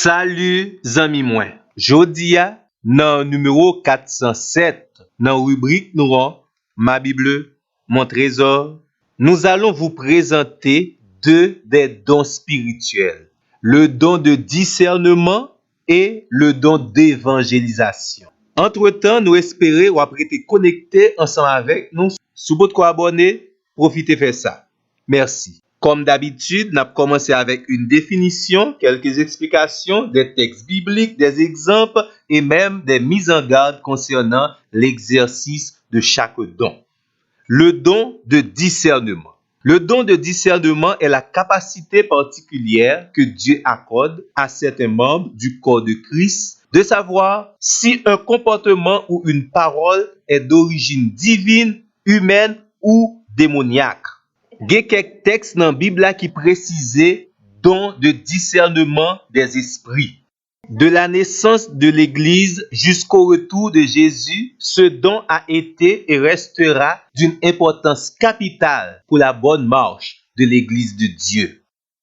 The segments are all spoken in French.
Salut zami mwen, jodi a nan numéro 407 dans rubrique nous ma Bible, mon trésor, nous allons vous présenter deux des dons spirituels, le don de discernement et le don d'évangélisation. Entre-temps, nous espérons ou après être connectés ensemble avec nous. Si vous êtes abonné, profitez faire ça. Merci. Comme d'habitude, nous avons commencé avec une définition, quelques explications, des textes bibliques, des exemples et même des mises en garde concernant l'exercice de chaque don. Le don de discernement. Le don de discernement est la capacité particulière que Dieu accorde à certains membres du corps de Christ de savoir si un comportement ou une parole est d'origine divine, humaine ou démoniaque. Il y a quelques textes dans la Bible qui précisent don de discernement des esprits. De la naissance de l'Église jusqu'au retour de Jésus, ce don a été et restera d'une importance capitale pour la bonne marche de l'Église de Dieu.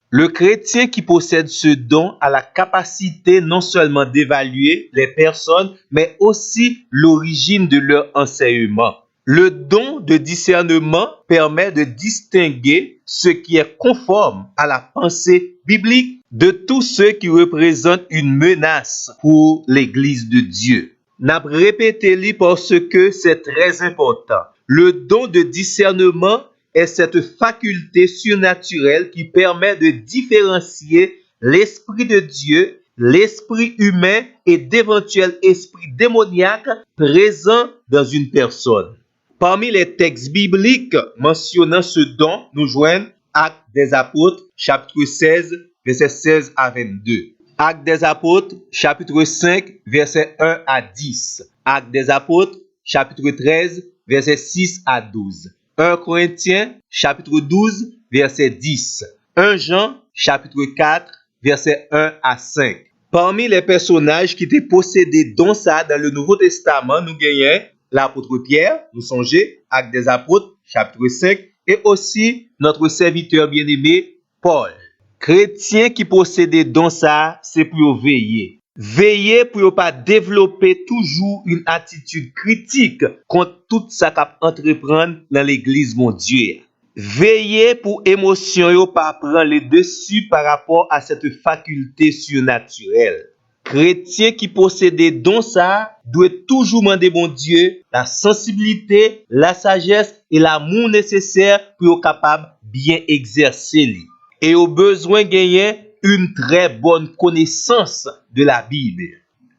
Le chrétien qui possède ce don a la capacité non seulement d'évaluer les personnes, mais aussi l'origine de leur enseignement. Le don de discernement permet de distinguer ce qui est conforme à la pensée biblique de tous ceux qui représentent une menace pour l'Église de Dieu. N'a répété parce que c'est très important. Le don de discernement est cette faculté surnaturelle qui permet de différencier l'Esprit de Dieu, l'esprit humain et d'éventuels esprits démoniaques présents dans une personne. Parmi les textes bibliques mentionnant ce don, nous joignons Actes des Apôtres, chapitre 16, versets 16 à 22. Actes des Apôtres, chapitre 5, versets 1 à 10. Actes des Apôtres, chapitre 13, versets 6 à 12. 1 Corinthiens, chapitre 12, verset 10. 1 Jean, chapitre 4, versets 1 à 5. Parmi les personnages qui étaient possédés dont ça dans le Nouveau Testament, nous gagnons l'apôtre Pierre, nous songez, Actes des Apôtres, chapitre 5, et aussi notre serviteur bien-aimé, Paul. Chrétiens qui possédaient dont ça, c'est pour veiller. Veiller pour ne pas développer toujours une attitude critique contre tout ça qu'on entreprendre dans l'église, mon Dieu. Veiller pour émotion ne pas prendre le dessus par rapport à cette faculté surnaturelle. Chrétien qui possède don ça doit toujours demander bon Dieu la sensibilité, la sagesse et l'amour nécessaire pour être capable bien exercer lui. Et au besoin gagner une très bonne connaissance de la Bible.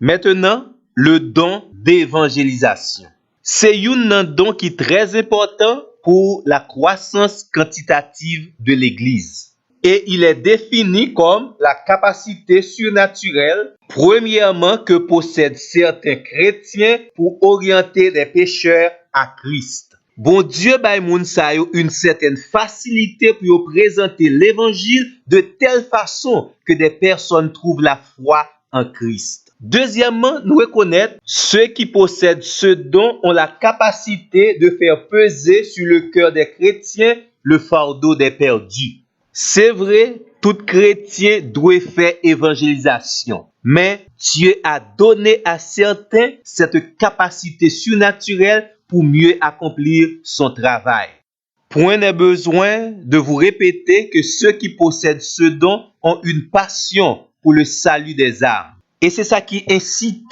Maintenant, le don d'évangélisation. C'est un don qui est très important pour la croissance quantitative de l'Église. Et il est défini comme la capacité surnaturelle, premièrement, que possèdent certains chrétiens pour orienter des pécheurs à Christ. Bon Dieu bay moun sa yo une certaine facilité pour présenter l'évangile de telle façon que des personnes trouvent la foi en Christ. Deuxièmement, nous reconnaître ceux qui possèdent ce don ont la capacité de faire peser sur le cœur des chrétiens le fardeau des perdus. C'est vrai, tout chrétien doit faire évangélisation, mais Dieu a donné à certains cette capacité surnaturelle pour mieux accomplir son travail. Point n'est besoin de vous répéter que ceux qui possèdent ce don ont une passion pour le salut des âmes. Et c'est ça qui incite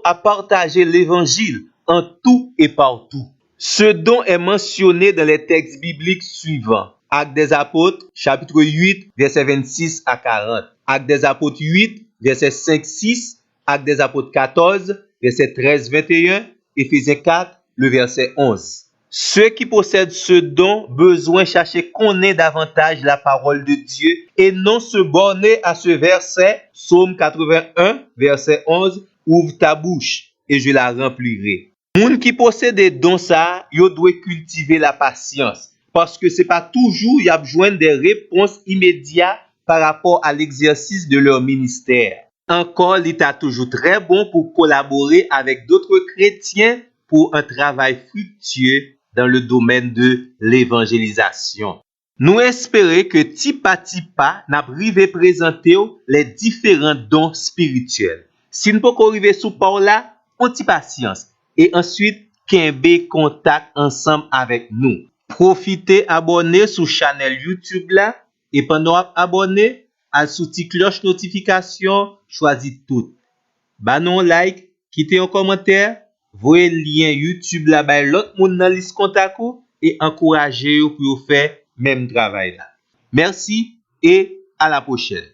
à partager l'évangile en tout et partout. Ce don est mentionné dans les textes bibliques suivants. Actes des Apôtres, chapitre 8, versets 26 à 40. Actes des Apôtres 8, versets 5-6. Actes des Apôtres 14, versets 13-21. Éphésiens 4, le verset 11. Ceux qui possèdent ce don besoin chercher connaître davantage la parole de Dieu et non se borner à ce verset, Psaume 81, verset 11, ouvre ta bouche et je la remplirai. Moun qui possède des dons ça, yo doit cultiver la patience parce que c'est pas toujours y a besoin des réponses immédiates par rapport à l'exercice de leur ministère. Encore, l'État toujours très bon pour collaborer avec d'autres chrétiens pour un travail fructueux dans le domaine de l'évangélisation. Nous espérons que tipa tipa n'a privé présenter les différents dons spirituels. Si nous pouvons arriver sous par là, on ti patience et ensuite kembe contact ensemble avec nous. Profitez abonner sur channel YouTube là et pendant abonner à sous ti cloche notification, choisis tout. Banon like, quittez un commentaire, voyez lien YouTube là bas l'autre monde dans liste contact et encouragez pour faire même travail là. Merci et à la prochaine.